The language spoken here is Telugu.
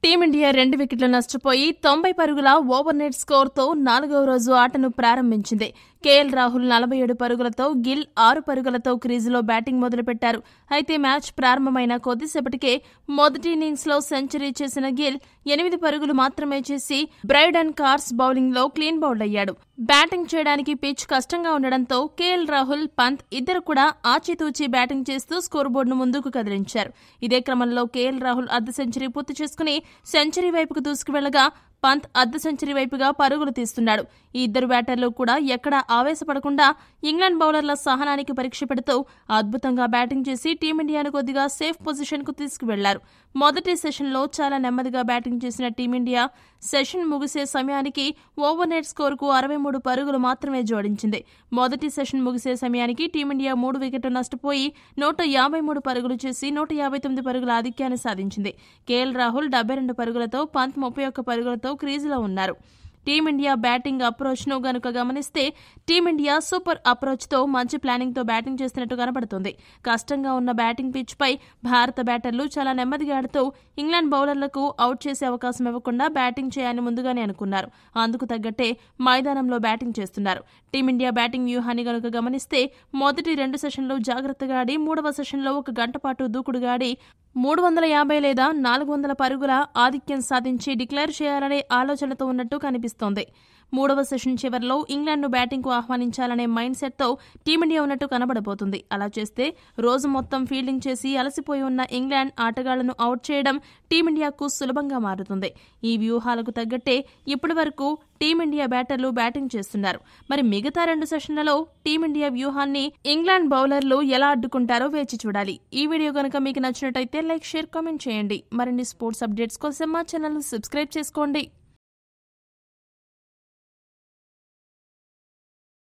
టీమిండియా 2 వికెట్లు నష్టపోయి 90 పరుగుల ఓవర్నెట్ స్కోర్తో 4వ రోజు ఆటను ప్రారంభించింది. కేఎల్ రాహుల్ 47 పరుగులతో, గిల్ 6 పరుగులతో క్రీజులో బ్యాటింగ్ మొదలుపెట్టారు. అయితే మ్యాచ్ ప్రారంభమైన కొద్దిసేపటికే మొదటి ఇన్నింగ్స్లో సెంచరీ చేసిన గిల్ 8 పరుగులు మాత్రమే చేసి బ్రైడన్ కార్స్ బౌలింగ్లో క్లీన్ బౌల్డ్ అయ్యాడు. బ్యాటింగ్ చేయడానికి పిచ్ కష్టంగా ఉండడంతో కేఎల్ రాహుల్, పంత్ ఇద్దరు కూడా ఆచితూచి బ్యాటింగ్ చేస్తూ స్కోర్ బోర్డును ముందుకు కదిలించారు. ఇదే క్రమంలో కేఎల్ రాహుల్ అర్ధ సెంచరీ పూర్తి చేసుకుని సెంచరీ వైపుకు దూసుకువెళ్లగా పంత్ అర్ధ సెంచరీ వైపుగా పరుగులు తీస్తున్నాడు. ఈ ఇద్దరు బ్యాటర్లు కూడా ఎక్కడా ఆవేశపడకుండా ఇంగ్లాండ్ బౌలర్ల సహనానికి పరీక్ష పెడుతూ అద్భుతంగా బ్యాటింగ్ చేసి టీమిండియాను కొద్దిగా సేఫ్ పొజిషన్కు తీసుకువెళ్లారు. మొదటి సెషన్లో చాలా నెమ్మదిగా బ్యాటింగ్ చేసిన టీమిండియా సెషన్ ముగిసే సమయానికి ఓవర్నెట్ స్కోరుకు 63 పరుగులు మాత్రమే జోడించింది. మొదటి సెషన్ ముగిసే సమయానికి టీమిండియా 3 వికెట్లు నష్టపోయి 153 పరుగులు చేసి 159 పరుగుల ఆధిక్యాన్ని సాధించింది. కేఎల్ రాహుల్ 72 పరుగులతో, పంత్ 31 పరుగులతో క్రీజులో ఉన్నారు. టీమిండియా బ్యాటింగ్ అప్రోచ్ను గనుక గమనిస్తే టీమిండియా సూపర్ అప్రోచ్తో మంచి ప్లానింగ్తో బ్యాటింగ్ చేస్తున్నట్టు కనబడుతుంది. కష్టంగా ఉన్న బ్యాటింగ్ పిచ్పై భారత బ్యాటర్లు చాలా నెమ్మదిగా ఆడుతూ ఇంగ్లాండ్ బౌలర్లకు అవుట్ చేసే అవకాశం ఇవ్వకుండా బ్యాటింగ్ చేయాలని ముందుగానే అనుకున్నారు. అందుకు తగ్గట్టే మైదానంలో బ్యాటింగ్ చేస్తున్నారు. టీమిండియా బ్యాటింగ్ వ్యూహాన్ని గనుక గమనిస్తే మొదటి 2 సెషన్లు జాగ్రత్తగా ఆడి 3వ సెషన్లో 1 గంట పాటు దూకుడుగా ఆడి 350 లేదా 400 పరుగుల ఆధిక్యం సాధించి డిక్లేర్ చేయాలనే ఆలోచనతో ఉన్నట్టు కనిపిస్తోంది. 3వ సెషన్ చివర్లో ఇంగ్లాండ్ను బ్యాటింగ్కు ఆహ్వానించాలనే మైండ్ సెట్తో టీమిండియా ఉన్నట్టు కనబడబోతుంది. అలా చేస్తే రోజు మొత్తం ఫీల్డింగ్ చేసి అలసిపోయి ఉన్న ఇంగ్లాండ్ ఆటగాళ్లను అవుట్ చేయడం టీమిండియాకు సులభంగా మారుతుంది. ఈ వ్యూహాలకు తగ్గట్టే ఇప్పటి వరకు టీమిండియా బ్యాటర్లు బ్యాటింగ్ చేస్తున్నారు. మరి మిగతా 2 సెషన్లలో టీమిండియా వ్యూహాన్ని ఇంగ్లాండ్ బౌలర్లు ఎలా అడ్డుకుంటారో వేచి చూడాలి. ఈ వీడియో కనుక మీకు నచ్చినట్టయితే లైక్, షేర్, కామెంట్ చేయండి. మరిన్ని స్పోర్ట్స్ అప్డేట్స్ కోసం మా ఛానల్ను సబ్స్క్రైబ్ చేసుకోండి.